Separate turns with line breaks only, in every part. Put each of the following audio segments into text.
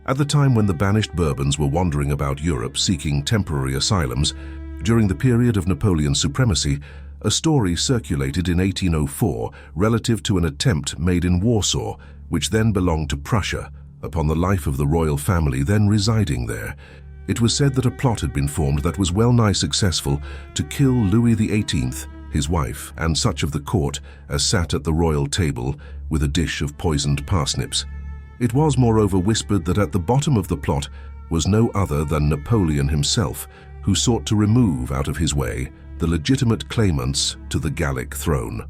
At the time when the banished Bourbons were wandering about Europe seeking temporary asylums, during the period of Napoleon's supremacy, a story circulated in 1804 relative to an attempt made in Warsaw, which then belonged to Prussia, upon the life of the royal family then residing there. It was said that a plot had been formed that was well nigh successful to kill Louis XVIII, his wife, and such of the court as sat at the royal table with a dish of poisoned parsnips. It was moreover whispered that at the bottom of the plot was no other than Napoleon himself, who sought to remove out of his way the legitimate claimants to the Gallic throne.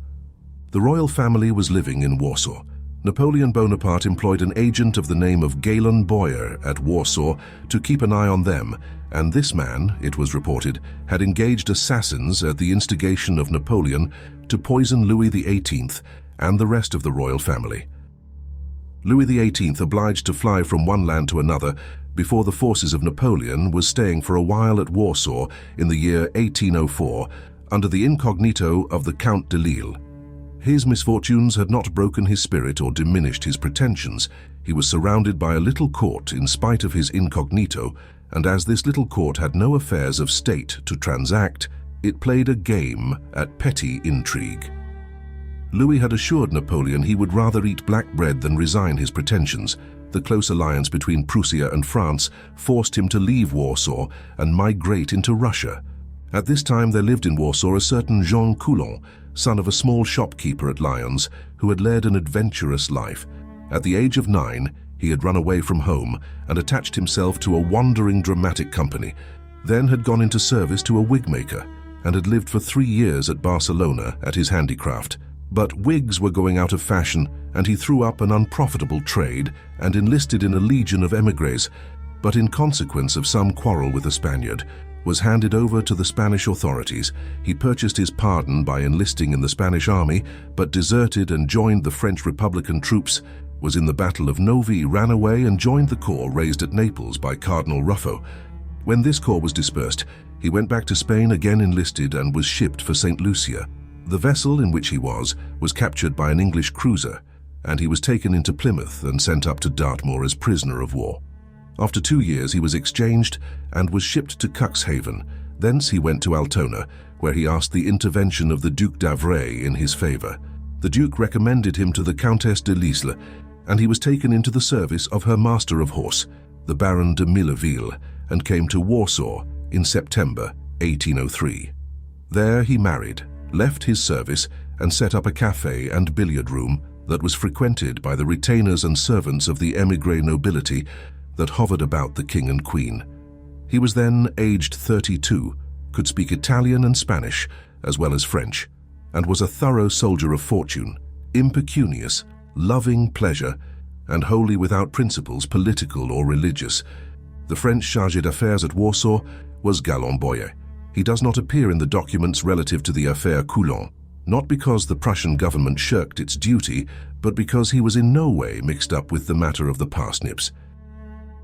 The royal family was living in Warsaw. Napoleon Bonaparte employed an agent of the name of Galen Boyer at Warsaw to keep an eye on them, and this man, it was reported, had engaged assassins at the instigation of Napoleon to poison Louis XVIII and the rest of the royal family. Louis XVIII, obliged to fly from one land to another before the forces of Napoleon, was staying for a while at Warsaw in the year 1804 under the incognito of the Count de Lille. His misfortunes had not broken his spirit or diminished his pretensions. He was surrounded by a little court in spite of his incognito, and as this little court had no affairs of state to transact, it played a game at petty intrigue. Louis had assured Napoleon he would rather eat black bread than resign his pretensions. The close alliance between Prussia and France forced him to leave Warsaw and migrate into Russia. At this time there lived in Warsaw a certain Jean Coulon, son of a small shopkeeper at Lyons, who had led an adventurous life. At the age of 9, he had run away from home and attached himself to a wandering dramatic company, then had gone into service to a wig maker, and had lived for 3 years at Barcelona at his handicraft. But wigs were going out of fashion, and he threw up an unprofitable trade and enlisted in a legion of émigrés, but in consequence of some quarrel with a Spaniard, was handed over to the Spanish authorities. He purchased his pardon by enlisting in the Spanish army, but deserted and joined the French Republican troops, was in the Battle of Novi, ran away and joined the corps raised at Naples by Cardinal Ruffo. When this corps was dispersed, he went back to Spain, again enlisted, and was shipped for St. Lucia. The vessel in which he was captured by an English cruiser, and he was taken into Plymouth and sent up to Dartmoor as prisoner of war. After 2 years he was exchanged and was shipped to Cuxhaven. Thence he went to Altona, where he asked the intervention of the Duc d'Avray in his favor. The Duke recommended him to the Countess de Lisle, and he was taken into the service of her master of horse, the Baron de Milleville, and came to Warsaw in September 1803. There he married, left his service, and set up a café and billiard room that was frequented by the retainers and servants of the émigré nobility that hovered about the king and queen. He was then aged 32, could speak Italian and Spanish, as well as French, and was a thorough soldier of fortune, impecunious, loving pleasure, and wholly without principles political or religious. The French chargé d'affaires at Warsaw was Galen Boyer. He does not appear in the documents relative to the affaire Coulon, not because the Prussian government shirked its duty, but because he was in no way mixed up with the matter of the parsnips.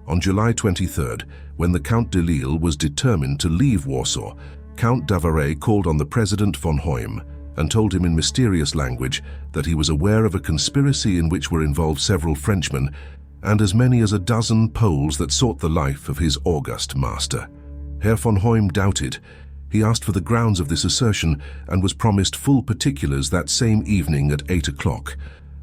On July 23rd, when the Count de Lille was determined to leave Warsaw, Count d'Avaray called on the President von Hoym and told him in mysterious language that he was aware of a conspiracy in which were involved several Frenchmen and as many as a dozen Poles that sought the life of his august master. Herr von Hoym doubted. He asked for the grounds of this assertion and was promised full particulars that same evening at 8 o'clock.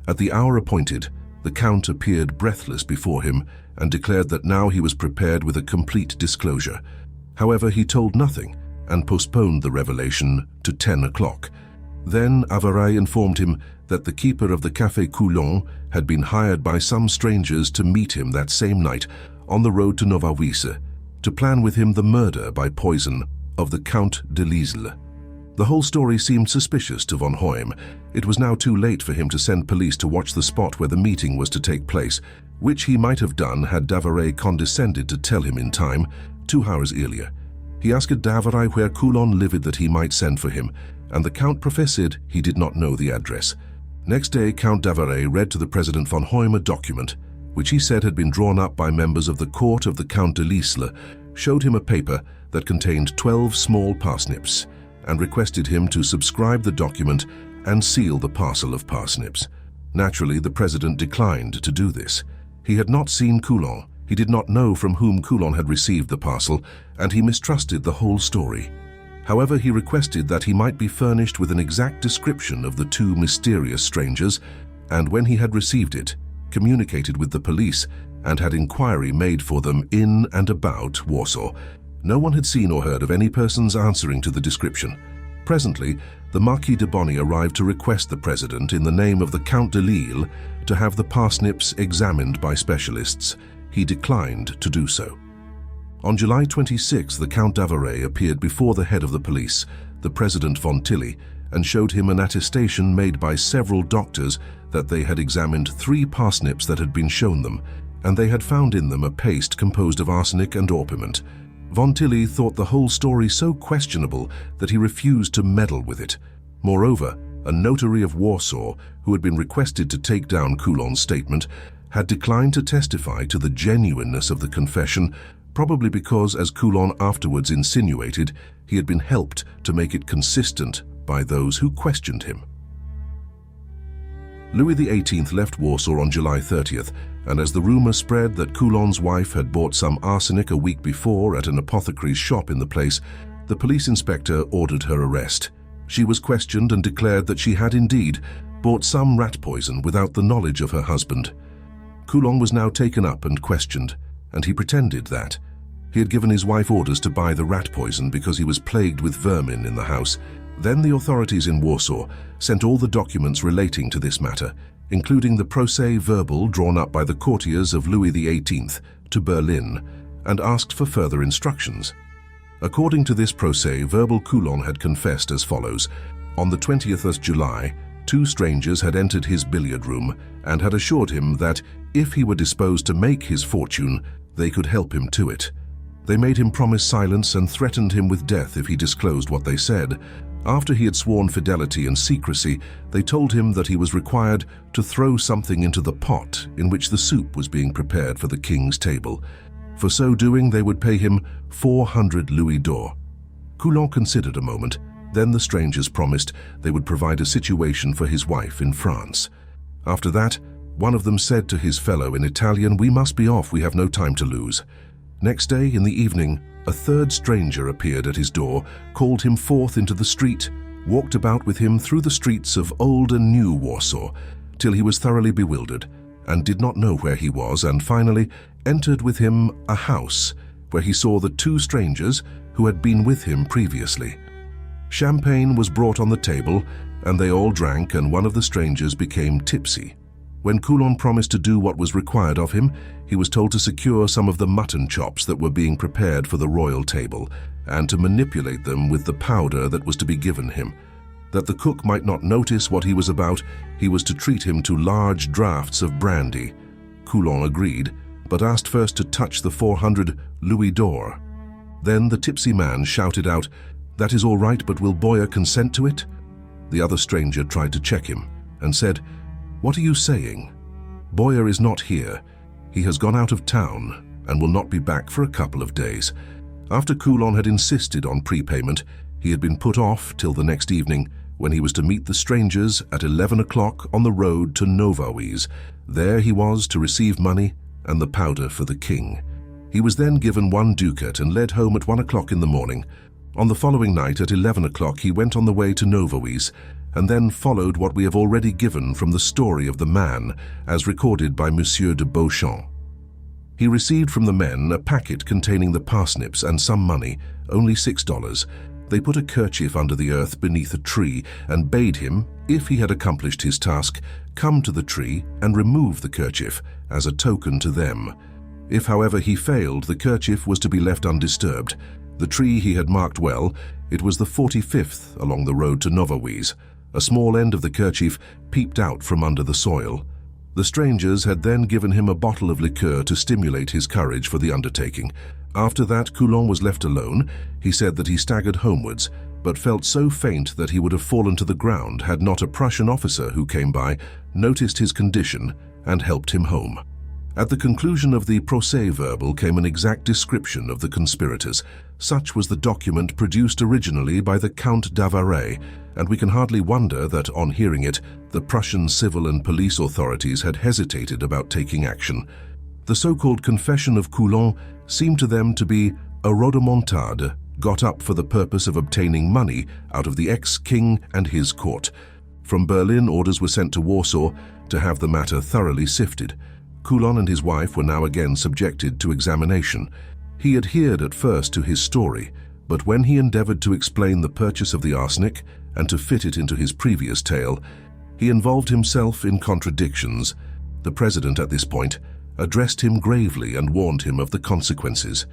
At the hour appointed, the Count appeared breathless before him and declared that now he was prepared with a complete disclosure. However, he told nothing and postponed the revelation to 10 o'clock. Then Avaray informed him that the keeper of the Café Coulon had been hired by some strangers to meet him that same night on the road to Nowawice, to plan with him the murder by poison of the Count de Lisle. The whole story seemed suspicious to von Hoym. It was now too late for him to send police to watch the spot where the meeting was to take place, which he might have done had d'Avaray condescended to tell him in time, 2 hours earlier. He asked d'Avaray where Coulon lived that he might send for him, and the Count professed he did not know the address. Next day, Count d'Avaray read to the President von Hoym a document, which he said had been drawn up by members of the court of the Count de Lisle, showed him a paper that contained 12 small parsnips, and requested him to subscribe the document and seal the parcel of parsnips. Naturally, the President declined to do this. He had not seen Coulon. He did not know from whom Coulon had received the parcel, and he mistrusted the whole story. However, he requested that he might be furnished with an exact description of the two mysterious strangers, and when he had received it, communicated with the police and had inquiry made for them in and about Warsaw. No one had seen or heard of any persons answering to the description. Presently, the Marquis de Bonny arrived to request the president, in the name of the Count de Lille, to have the parsnips examined by specialists. He declined to do so. On July 26, the Count d'Avaray appeared before the head of the police, the President von Tilly, and showed him an attestation made by several doctors that they had examined 3 parsnips that had been shown them, and they had found in them a paste composed of arsenic and orpiment. Von Tilly thought the whole story so questionable that he refused to meddle with it. Moreover, a notary of Warsaw, who had been requested to take down Coulon's statement, had declined to testify to the genuineness of the confession, probably because, as Coulon afterwards insinuated, he had been helped to make it consistent by those who questioned him. Louis XVIII left Warsaw on July 30th, and as the rumor spread that Coulon's wife had bought some arsenic a week before at an apothecary's shop in the place, the police inspector ordered her arrest. She was questioned and declared that she had indeed bought some rat poison without the knowledge of her husband. Coulon was now taken up and questioned, and he pretended that he had given his wife orders to buy the rat poison because he was plagued with vermin in the house. Then the authorities in Warsaw sent all the documents relating to this matter, including the procès-verbal drawn up by the courtiers of Louis XVIII, to Berlin, and asked for further instructions. According to this procès-verbal, Coulon had confessed as follows. On the 20th of July, 2 strangers had entered his billiard room and had assured him that if he were disposed to make his fortune, they could help him to it. They made him promise silence and threatened him with death if he disclosed what they said. After he had sworn fidelity and secrecy, they told him that he was required to throw something into the pot in which the soup was being prepared for the king's table. For so doing, they would pay him 400 louis d'or. Coulon considered a moment. Then the strangers promised they would provide a situation for his wife in France. After that, one of them said to his fellow in Italian, "We must be off, we have no time to lose." Next day, in the evening, a 3rd stranger appeared at his door, called him forth into the street, walked about with him through the streets of Old and New Warsaw, till he was thoroughly bewildered, and did not know where he was, and finally entered with him a house, where he saw the 2 strangers who had been with him previously. Champagne was brought on the table, and they all drank, and one of the strangers became tipsy. When Coulon promised to do what was required of him, he was told to secure some of the mutton chops that were being prepared for the royal table, and to manipulate them with the powder that was to be given him. That the cook might not notice what he was about, he was to treat him to large draughts of brandy. Coulon agreed, but asked first to touch the 400 louis d'or. Then the tipsy man shouted out, "That is all right, but will Boyer consent to it?" The other stranger tried to check him and said, "What are you saying? Boyer is not here. He has gone out of town and will not be back for a couple of days." After Coulon had insisted on prepayment, he had been put off till the next evening, when he was to meet the strangers at 11 o'clock on the road to Novawies. There he was to receive money and the powder for the king. He was then given 1 ducat and led home at 1 o'clock in the morning. On the following night at 11 o'clock he went on the way to Novawies, and then followed what we have already given from the story of the man, as recorded by Monsieur de Beauchamp. He received from the men a packet containing the parsnips and some money, only $6. They put a kerchief under the earth beneath a tree and bade him, if he had accomplished his task, come to the tree and remove the kerchief as a token to them. If, however, he failed, the kerchief was to be left undisturbed. The tree he had marked well. It was the 45th along the road to Novawies. A small end of the kerchief peeped out from under the soil. The strangers had then given him a bottle of liqueur to stimulate his courage for the undertaking. After that, Coulon was left alone. He said that he staggered homewards, but felt so faint that he would have fallen to the ground had not a Prussian officer who came by noticed his condition and helped him home. At the conclusion of the procès-verbal came an exact description of the conspirators. Such was the document produced originally by the Count d'Avaray, and we can hardly wonder that, on hearing it, the Prussian civil and police authorities had hesitated about taking action. The so-called confession of Coulon seemed to them to be a rodomontade got up for the purpose of obtaining money out of the ex-king and his court. From Berlin, orders were sent to Warsaw to have the matter thoroughly sifted. Coulon and his wife were now again subjected to examination. He adhered at first to his story, but when he endeavored to explain the purchase of the arsenic and to fit it into his previous tale, he involved himself in contradictions. The president at this point addressed him gravely and warned him of the consequences.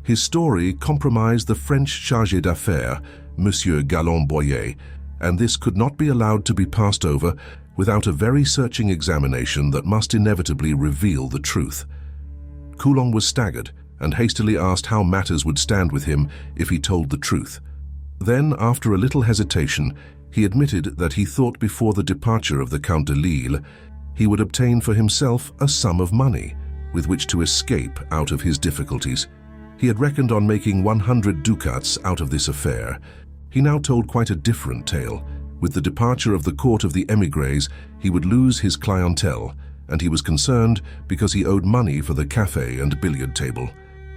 His story compromised the French chargé d'affaires, Monsieur Galland-Boyer, and this could not be allowed to be passed over without a very searching examination that must inevitably reveal the truth. Coulon was staggered and hastily asked how matters would stand with him if he told the truth. Then, after a little hesitation, he admitted that he thought before the departure of the Count de Lille, he would obtain for himself a sum of money with which to escape out of his difficulties. He had reckoned on making 100 ducats out of this affair. He now told quite a different tale. With the departure of the court of the émigrés, he would lose his clientele, and he was concerned because he owed money for the café and billiard table.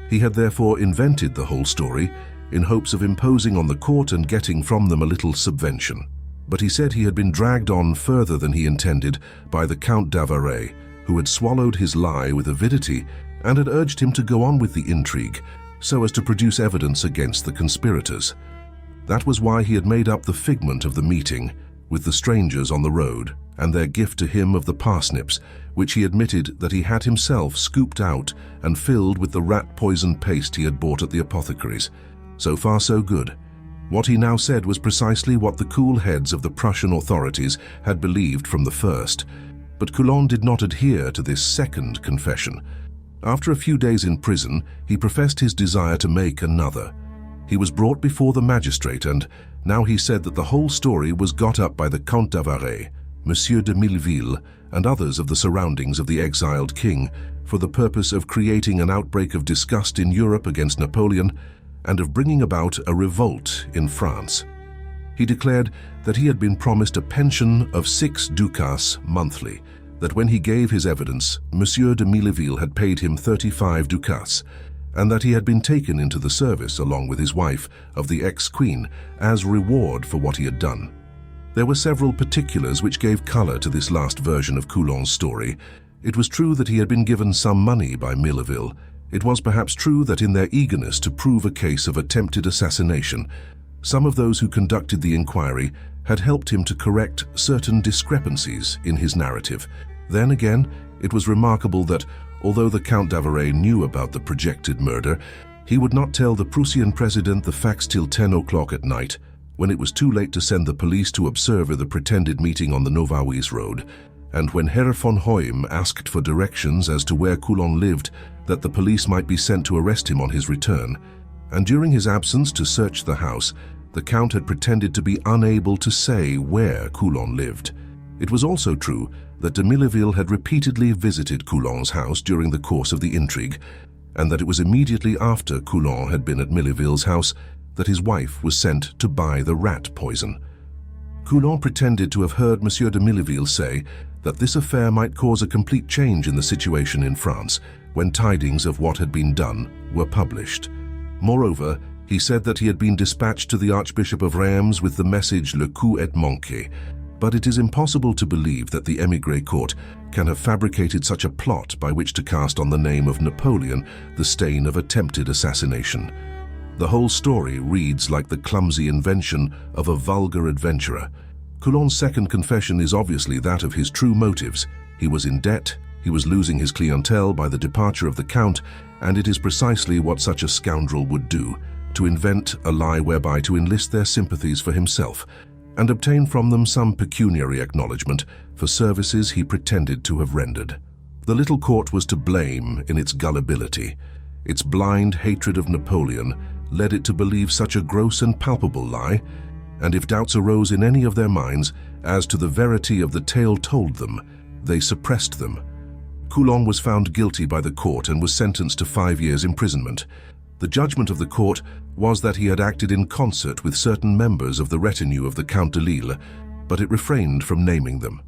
He had therefore invented the whole story in hopes of imposing on the court and getting from them a little subvention. But he said he had been dragged on further than he intended by the Count d'Avaray, who had swallowed his lie with avidity and had urged him to go on with the intrigue so as to produce evidence against the conspirators. That was why he had made up the figment of the meeting with the strangers on the road and their gift to him of the parsnips, which he admitted that he had himself scooped out and filled with the rat poison paste he had bought at the apothecary's. So far so good. What he now said was precisely what the cool heads of the Prussian authorities had believed from the first. But Coulon did not adhere to this second confession. After a few days in prison, he professed his desire to make another. He was brought before the magistrate, and now he said that the whole story was got up by the Count d'Avaray, Monsieur de Milleville, and others of the surroundings of the exiled king for the purpose of creating an outbreak of disgust in Europe against Napoleon and of bringing about a revolt in France. He declared that he had been promised a pension of 6 ducats monthly, that when he gave his evidence, Monsieur de Milleville had paid him 35 ducats, and that he had been taken into the service, along with his wife, of the ex-queen, as reward for what he had done. There were several particulars which gave color to this last version of Coulon's story. It was true that he had been given some money by Milleville. It was perhaps true that in their eagerness to prove a case of attempted assassination, some of those who conducted the inquiry had helped him to correct certain discrepancies in his narrative. Then again, it was remarkable that, although the Count d'Avaray knew about the projected murder, he would not tell the Prussian president the facts till 10 o'clock at night, when it was too late to send the police to observe the pretended meeting on the Novawies road, and when Herr von Hoym asked for directions as to where Coulon lived, that the police might be sent to arrest him on his return. And during his absence to search the house, the Count had pretended to be unable to say where Coulon lived. It was also true that de Milleville had repeatedly visited Coulon's house during the course of the intrigue, and that it was immediately after Coulon had been at Milleville's house that his wife was sent to buy the rat poison. Coulon pretended to have heard Monsieur de Milleville say that this affair might cause a complete change in the situation in France when tidings of what had been done were published. Moreover, he said that he had been dispatched to the Archbishop of Reims with the message "Le coup est manqué," but it is impossible to believe that the émigré court can have fabricated such a plot by which to cast on the name of Napoleon the stain of attempted assassination. The whole story reads like the clumsy invention of a vulgar adventurer. Coulon's second confession is obviously that of his true motives. He was in debt, he was losing his clientele by the departure of the Count, and it is precisely what such a scoundrel would do, to invent a lie whereby to enlist their sympathies for himself and obtain from them some pecuniary acknowledgement for services he pretended to have rendered. The little court was to blame in its gullibility. Its blind hatred of Napoleon led it to believe such a gross and palpable lie, and if doubts arose in any of their minds as to the verity of the tale told them, they suppressed them. Coulon was found guilty by the court and was sentenced to 5 years' imprisonment. The judgment of the court was that he had acted in concert with certain members of the retinue of the Count de Lille, but it refrained from naming them.